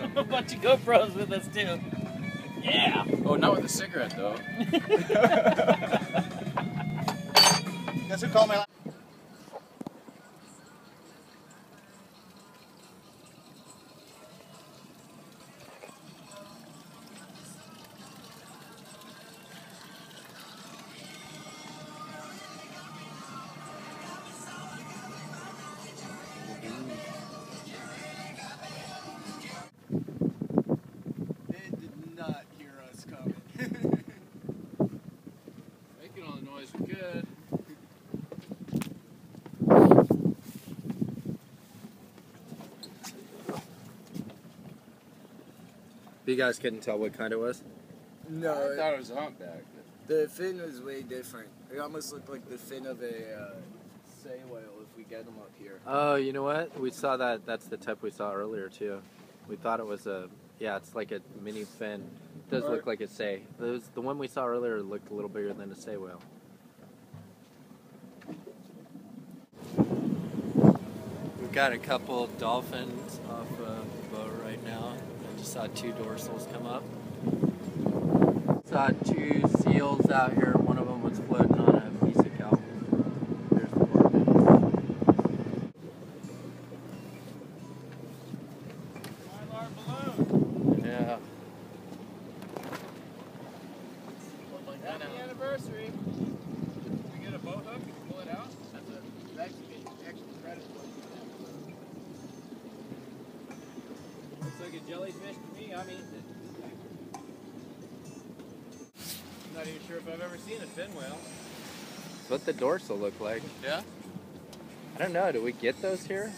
A bunch of GoPros with us too. Yeah. Oh, not with a cigarette though. Guess who called me? It did not hear us coming. Making all the noise we could. You guys couldn't tell what kind it was? No, I thought it was a humpback. the fin was way different. It almost looked like the fin of a sei whale if we get them up here. Oh, you know what? We saw that. That's the type we saw earlier too. We thought it was a, yeah, it's like a mini fin. It does look like a sei. The one we saw earlier looked a little bigger than a sei whale. We've got a couple dolphins off a boat right now. I just saw 2 dorsals come up. Saw 2 seals out here. One of them was floating on a piece of kelp. There's the orphan. Mylar balloon. Yeah. Happy anniversary. Did we get a boat hook and pull it out? That's extra credit for Looks like a jellyfish to me. I'm eating it. I'm not even sure if I've ever seen a fin whale. That's what the dorsal looked like. Yeah? I don't know. Do we get those here?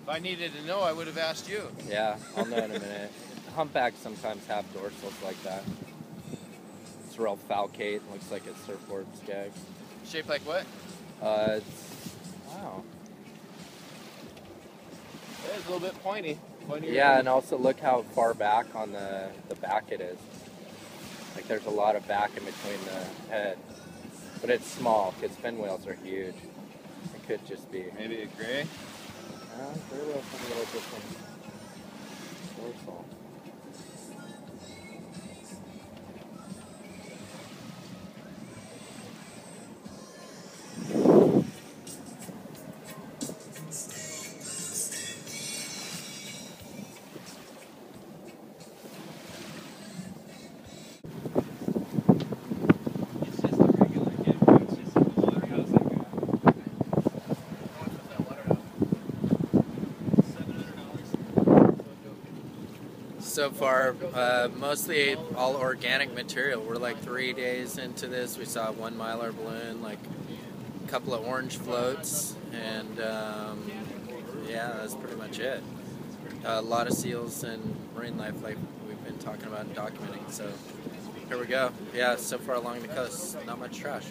If I needed to know, I would have asked you. Yeah, I'll know in a minute. Humpbacks sometimes have dorsals like that. It's real falcate. Looks like a surfboard skag. Shaped like what? It's, wow. It is a little bit pointy. Yeah, and also look how far back on the back it is. Like there's a lot of back in between the head. But it's small, because fin whales are huge. It could just be. Maybe a gray? There was some little different dorsal. It's just a regular kid. It's just a water house like that. What's that water house? $700. So far, mostly all organic material. We're like 3 days into this. We saw 1 mylar balloon, like a couple of orange floats, and yeah, that's pretty much it. A lot of seals and marine life like we've been talking about and documenting. So here we go. Yeah, so far along the coast, not much trash.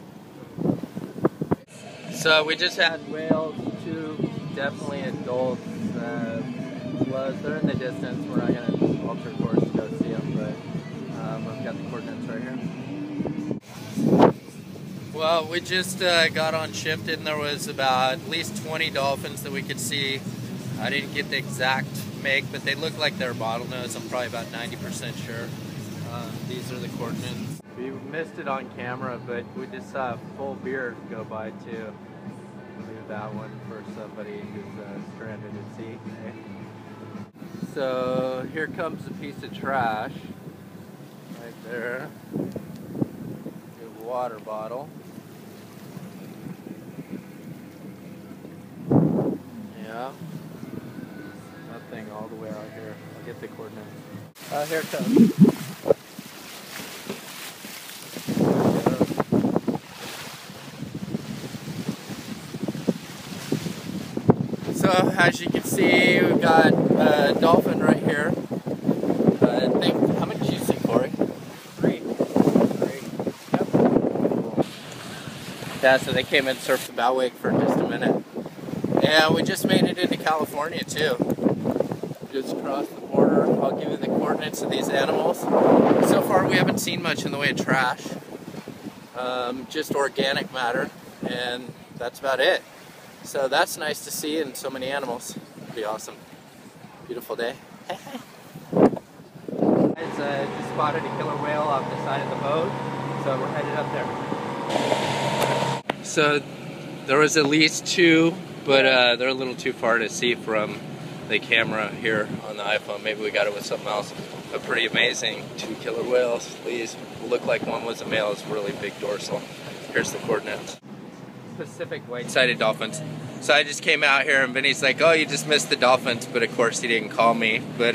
So we just had whales, 2 definitely adults. They're in the distance. We're not going to alter course to go see them, but I've got the coordinates right here. Well, we just got on shifted, and there was about at least 20 dolphins that we could see. I didn't get the exact make, but they look like they're bottlenose. I'm probably about 90% sure. These are the coordinates. We missed it on camera, but we just saw a full beard go by too. Leave that one for somebody who's stranded at sea. So here comes a piece of trash right there. Good water bottle. Yeah. Nothing all the way out here. I'll get the coordinates. Here it comes. So as you can see, we've got a dolphin right here. I think, how many did you see, Corey? 3. Yep. Cool. Yeah, so they came and surfed the bow wake for just a minute. And we just made it into California too. Just crossed the border. I'll give you the coordinates of these animals. So far we haven't seen much in the way of trash. Just organic matter, and that's about it. So that's nice to see in so many animals. Pretty awesome. Beautiful day. Guys, just spotted a killer whale off the side of the boat, so we're headed up there. So there was at least two, but they're a little too far to see from the camera here on the iPhone. Maybe we got it with something else. But pretty amazing. 2 killer whales. These look like one was a male. It's really big dorsal. Here's the coordinates. Pacific white-sided dolphins. So I just came out here and Vinny's like, oh, you just missed the dolphins, but of course he didn't call me. But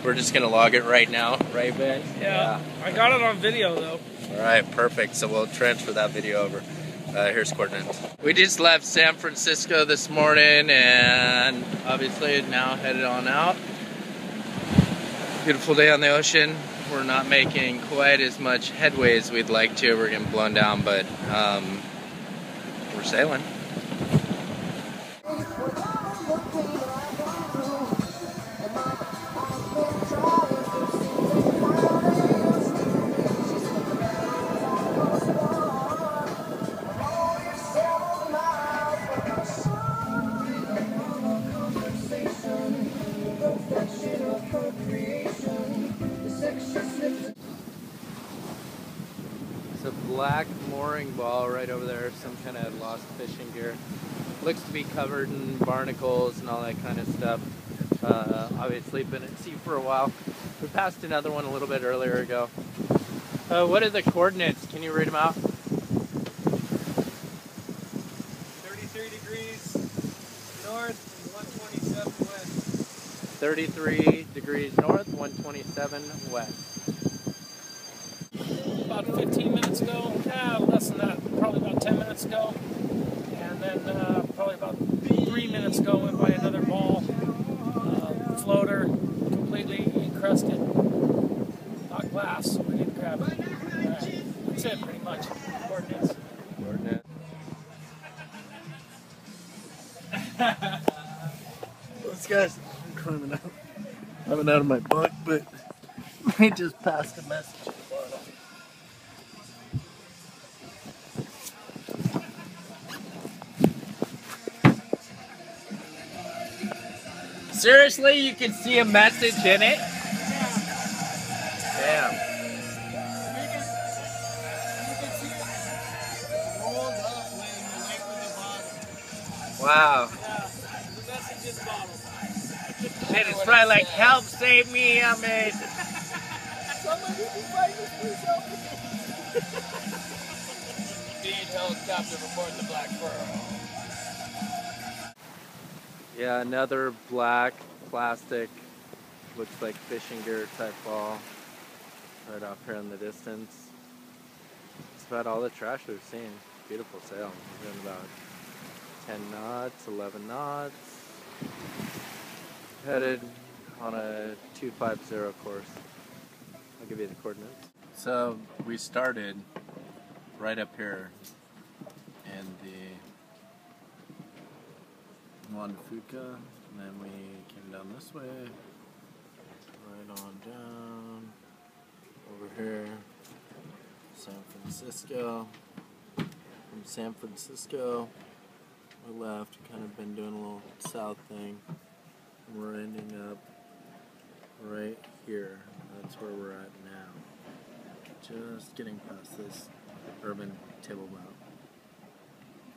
we're just gonna log it right now, right, Vin? Yeah. I got it on video though. All right, perfect. So we'll transfer that video over. Here's coordinates. We just left San Francisco this morning and obviously now headed on out. Beautiful day on the ocean. We're not making quite as much headway as we'd like to. We're getting blown down, but we're sailing. It's a black mooring ball right over there, some kind of lost fishing gear. Looks to be covered in barnacles and all that kind of stuff. Obviously been at sea for a while. We passed another one a little bit earlier ago. What are the coordinates? Can you read them out? 33 degrees north and 127 west. 33 degrees north, 127 west. About 15 minutes ago, less than that, probably about 10 minutes ago. And then probably about 3 minutes ago went by another ball, floater, completely encrusted, not glass, so we didn't grab it. That's it, pretty much. Coordinates. Those guys, I'm climbing out. I'm out of my bunk, but they just passed a message at the bottom. Seriously, you can see a message in it? Damn. You can see it rolled up laying the length of the bottom. Wow. Yeah, the message is bottom. Shit, it's probably like, help, save me, I'm in. Somebody can find this place out. Indeed, helicopter reporting the Black Pearl. Yeah, another black plastic, looks like fishing gear type ball, right off here in the distance. That's about all the trash we've seen. Beautiful sail. We're doing about 10 knots, 11 knots. Headed on a 250 course. I'll give you the coordinates. So we started right up here in the Juan Fuca, and then we came down this way, right on down, over here, San Francisco. From San Francisco, we left, kind of been doing a little south thing, and we're ending up right here. That's where we're at now. Just getting past this urban table mount.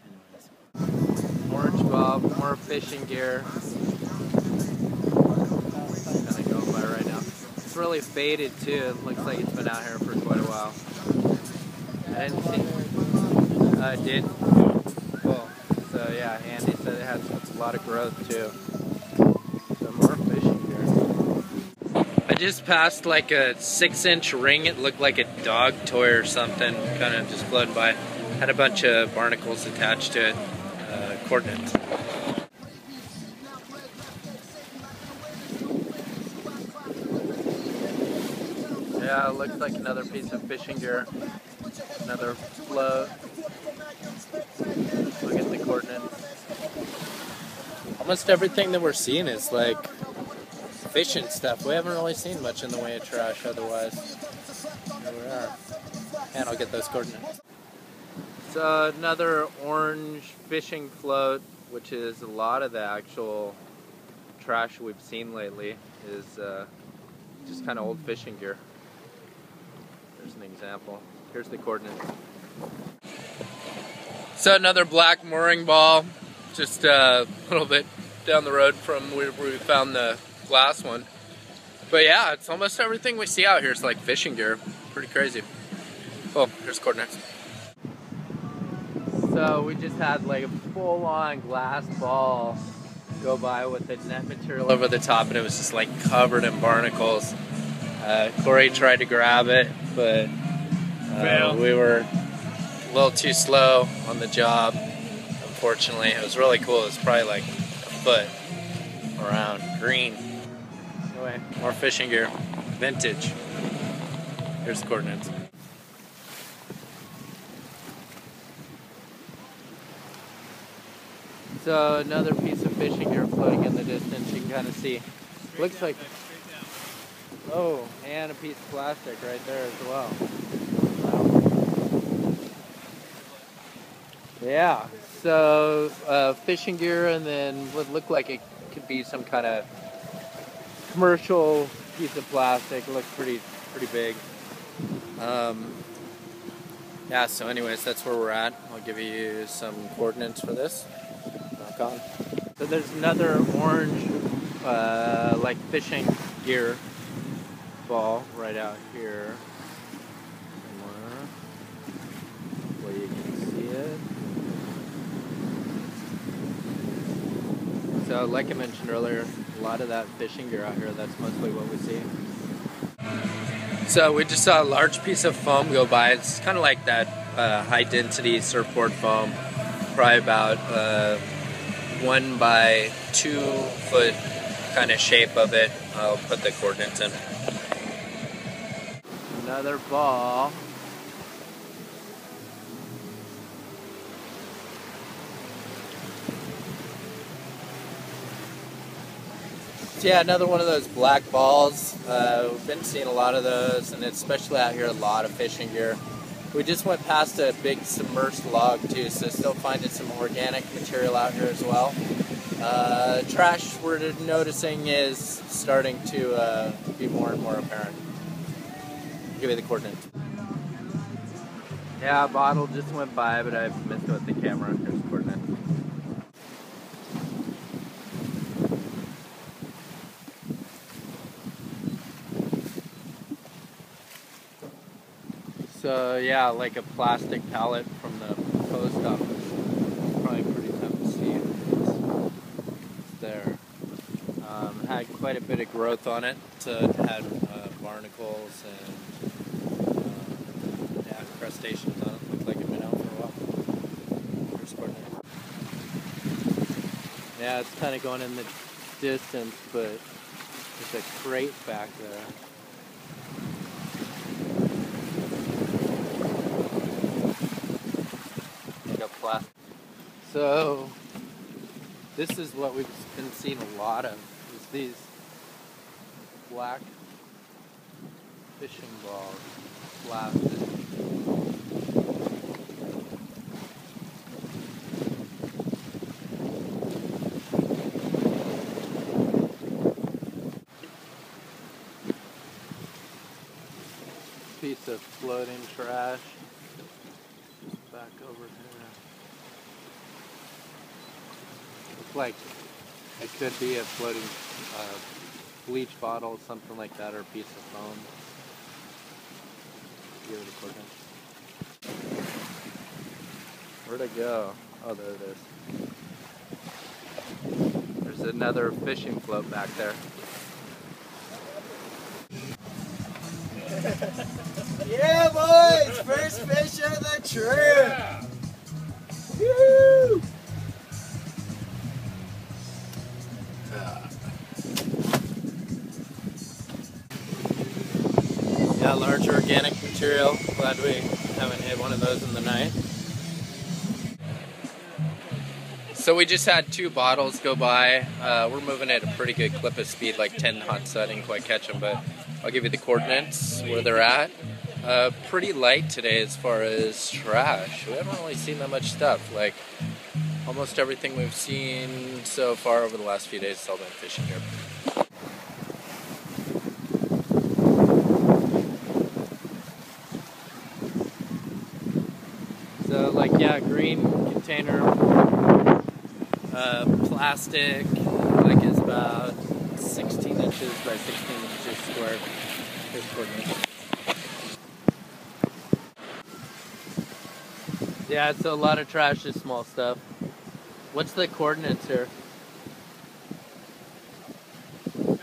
Anyways. Orange bob, more fishing gear. Kind of going by right now. It's really faded too. It looks like it's been out here for quite a while. I didn't see. It did. Cool. So yeah, Andy said it has a lot of growth too. So more fishing gear. I just passed like a 6-inch ring. It looked like a dog toy or something. Kind of just floating by. Had a bunch of barnacles attached to it. Coordinates. Yeah, it looks like another piece of fishing gear. Another float. Look at the coordinates. Almost everything that we're seeing is like fishing stuff. We haven't really seen much in the way of trash otherwise. Here we are. And I'll get those coordinates. So another orange fishing float, which is a lot of the actual trash we've seen lately is just kind of old fishing gear. There's an example. Here's the coordinates. So another black mooring ball, just a little bit down the road from where we found the glass one. But yeah, it's almost everything we see out here is like fishing gear. Pretty crazy. Oh, here's coordinates. So we just had like a full-on glass ball go by with the net material over the top, and it was just like covered in barnacles. Corey tried to grab it, but we were a little too slow on the job, unfortunately. It was really cool. It was probably like a foot around, green. Anyway, more fishing gear, vintage. Here's the coordinates. So another piece of fishing gear floating in the distance. You can kind of see. Looks like, oh, and a piece of plastic right there as well. Wow. Yeah. So fishing gear, and then what looked like it could be some kind of commercial piece of plastic. It looks pretty big. Yeah. So, anyways, that's where we're at. I'll give you some coordinates for this. On. So there's another orange like fishing gear ball right out here. Where you can see it. So like I mentioned earlier, a lot of that fishing gear out here, that's mostly what we see. So we just saw a large piece of foam go by. It's kind of like that high density surfboard foam, probably about 1 by 2 foot kind of shape of it. I'll put the coordinates in. Another ball. So yeah, another one of those black balls. We've been seeing a lot of those, and especially out here, a lot of fishing gear. We just went past a big submerged log too, so still finding some organic material out here as well. Trash we're noticing is starting to be more and more apparent. I'll give you the coordinates. Yeah, a bottle just went by, but I missed it with the camera. Here's the coordinates. So yeah, like a plastic pallet from the post office. Probably pretty tough to see. It's there. Had quite a bit of growth on it. It had barnacles and yeah, crustaceans on it. Looked like it'd been out for a while. Here's coordinates. Yeah, it's kind of going in the distance, but there's a crate back there. So this is what we've been seeing a lot of, is these black fishing balls, plastic. Piece of floating trash. Just back over here. Like it could be a floating bleach bottle, something like that, or a piece of foam. Give it a coordinate. Where'd it go? Oh, there it is. There's another fishing float back there. Yeah, boys! First fish of the trip! Yeah. Woo! Yeah, large organic material. Glad we haven't hit one of those in the night. So we just had 2 bottles go by. We're moving at a pretty good clip of speed, like 10 knots, so I didn't quite catch them, but I'll give you the coordinates where they're at. Pretty light today as far as trash. We haven't really seen that much stuff. Like Almost everything we've seen so far over the last few days has all been fishing here. So like, yeah, green container, plastic, like is about 16 inches by 16 inches square. Here's coordinates. Yeah, it's a lot of trash, just small stuff. What's the coordinates here? North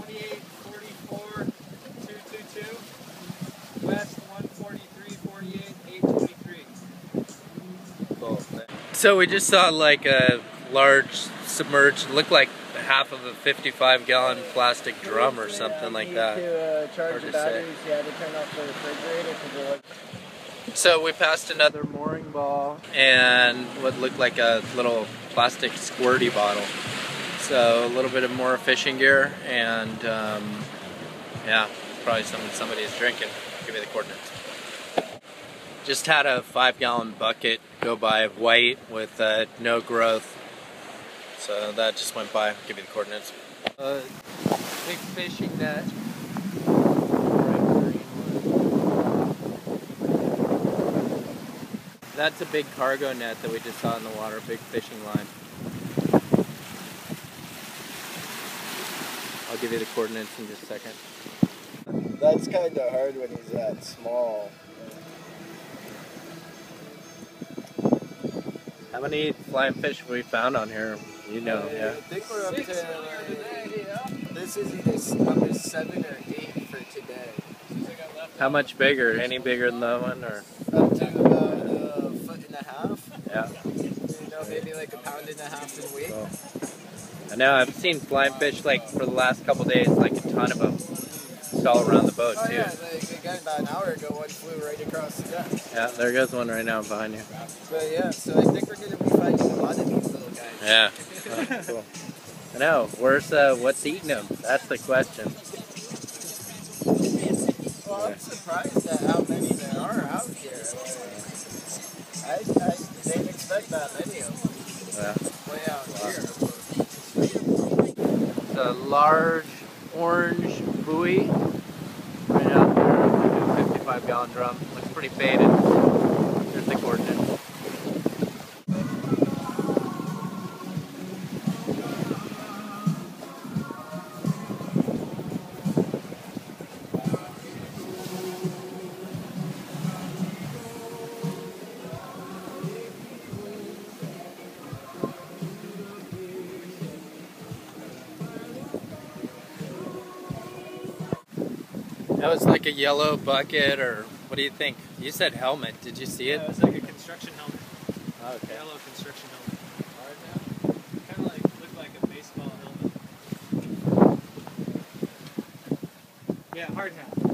2844 222. West 143 48 823. Cool. So we just saw like a large submerged, looked like half of a 55-gallon plastic drum or something like that. To charge Hard the to say. batteries, you had to turn off the refrigerator because they're like... So we passed another mooring ball and what looked like a little plastic squirty bottle. So a little bit of more fishing gear and yeah, probably something somebody's drinking. I'll give you the coordinates. Just had a 5-gallon bucket go by of white with no growth. So that just went by. I'll give you the coordinates. Big fishing net. That's a big cargo net that we just saw in the water, big fishing line. I'll give you the coordinates in just a second. That's kind of hard when he's that small. How many flying fish have we found on here? You know, yeah. I think we're up to... This is either number 7 or 8 for today. How much bigger? Any bigger than that one, or? Up to about a foot and a half. Yeah. You know, maybe like a pound and a half in weight. Cool. I know, I've seen flying fish like for the last couple days, like a ton of them. It's all around the boat too. Yeah, like again, about an hour ago, one flew right across the deck. Yeah, there goes one right now behind you. But yeah, so I think we're going to be finding a lot of these little guys. Yeah. Oh, cool. I know. What's eating them? That's the question. Well, I'm surprised at how many there are out here. I didn't expect that many of them. Yeah. Way out here. It's a large orange buoy right out there, like a 55-gallon drum. Looks pretty faded. Here's the coordinates. That was like a yellow bucket, or what do you think? You said helmet. Did you see it? Yeah, it was like a construction helmet. Oh, okay. Yellow construction helmet. Kind of like looked like a baseball helmet. Yeah, hard hat.